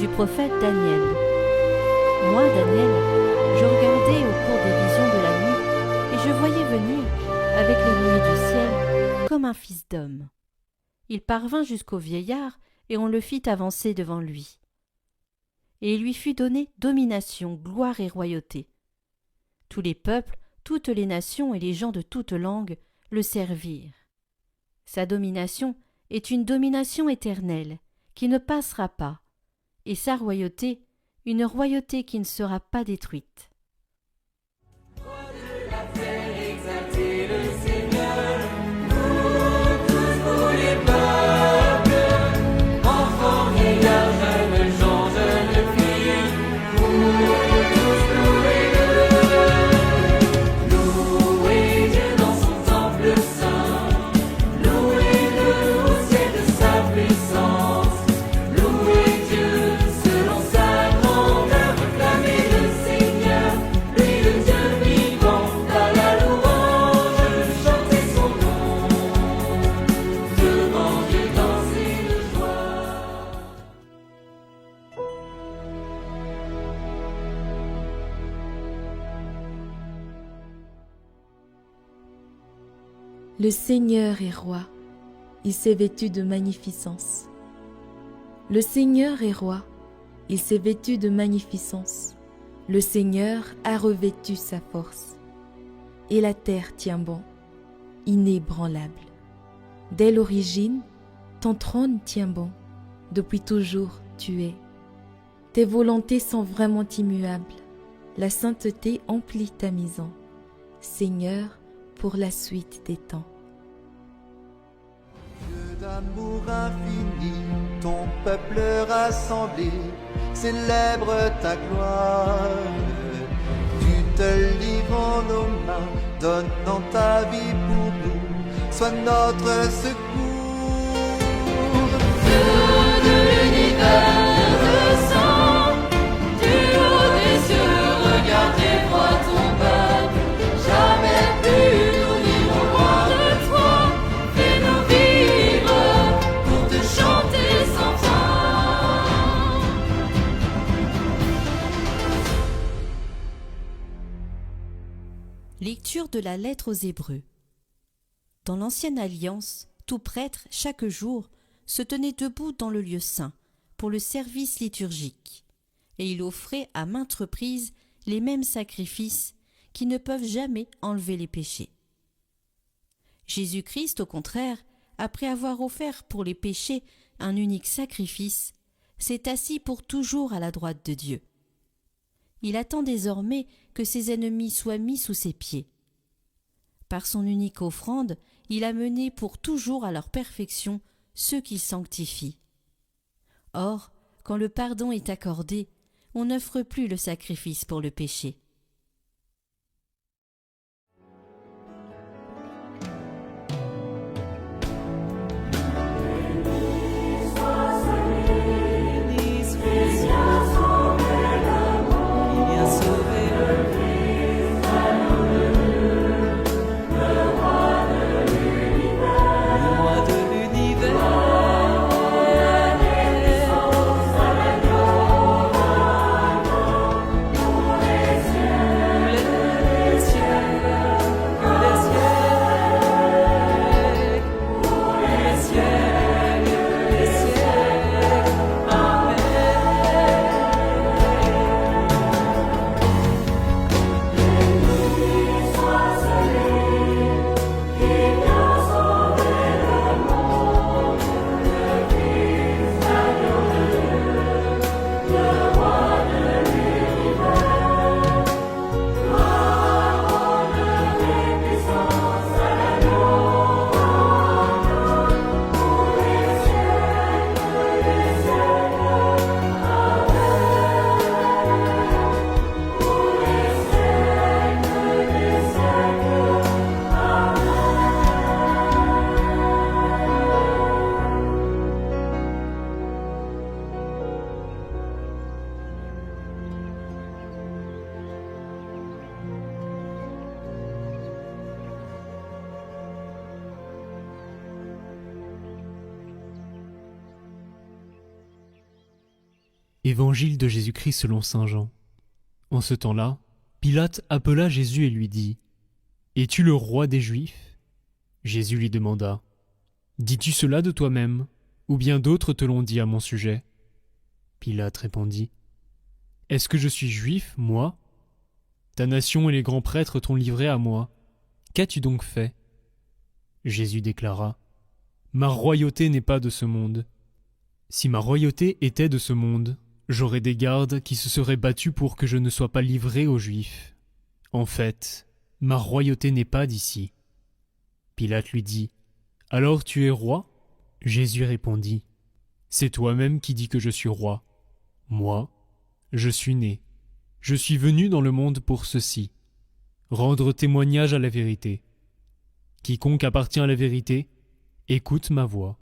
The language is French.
du prophète Daniel. Moi, Daniel, je regardais au cours des visions de la nuit, et je voyais venir, avec les nuées du ciel, comme un fils d'homme. Il parvint jusqu'au vieillard, et on le fit avancer devant lui. Et il lui fut donné domination, gloire et royauté. Tous les peuples, toutes les nations et les gens de toutes langues le servirent. Sa domination est une domination éternelle, qui ne passera pas, et sa royauté, une royauté qui ne sera pas détruite. Le Seigneur est roi, il s'est vêtu de magnificence. Le Seigneur est roi, il s'est vêtu de magnificence. Le Seigneur a revêtu sa force. Et la terre tient bon, inébranlable. Dès l'origine, ton trône tient bon, depuis toujours tu es. Tes volontés sont vraiment immuables, la sainteté emplit ta maison. Seigneur, pour la suite des temps. Dieu d'amour infini, ton peuple rassemblé célèbre ta gloire. Tu te livres en nos mains, donnant ta vie pour nous, sois notre secours. Dieu de l'univers descend, du haut des cieux, regarde et vois ton peuple, jamais plus. Lecture de la lettre aux Hébreux. Dans l'Ancienne Alliance, tout prêtre, chaque jour, se tenait debout dans le lieu saint pour le service liturgique, et il offrait à maintes reprises les mêmes sacrifices qui ne peuvent jamais enlever les péchés. Jésus-Christ, au contraire, après avoir offert pour les péchés un unique sacrifice, s'est assis pour toujours à la droite de Dieu. Il attend désormais que ses ennemis soient mis sous ses pieds. Par son unique offrande, il a mené pour toujours à leur perfection ceux qu'il sanctifie. Or, quand le pardon est accordé, on n'offre plus le sacrifice pour le péché. Yes. Évangile de Jésus-Christ selon saint Jean. En ce temps-là, Pilate appela Jésus et lui dit : « Es-tu le roi des Juifs ?» Jésus lui demanda : « Dis-tu cela de toi-même, ou bien d'autres te l'ont dit à mon sujet ?» Pilate répondit : « Est-ce que je suis juif, moi ? Ta nation et les grands prêtres t'ont livré à moi. Qu'as-tu donc fait ?» Jésus déclara : « Ma royauté n'est pas de ce monde. Si ma royauté était de ce monde, j'aurais des gardes qui se seraient battus pour que je ne sois pas livré aux Juifs. En fait, ma royauté n'est pas d'ici. » Pilate lui dit : « Alors tu es roi ? » Jésus répondit : « C'est toi-même qui dis que je suis roi. Moi, je suis né. Je suis venu dans le monde pour ceci, rendre témoignage à la vérité. Quiconque appartient à la vérité, écoute ma voix. »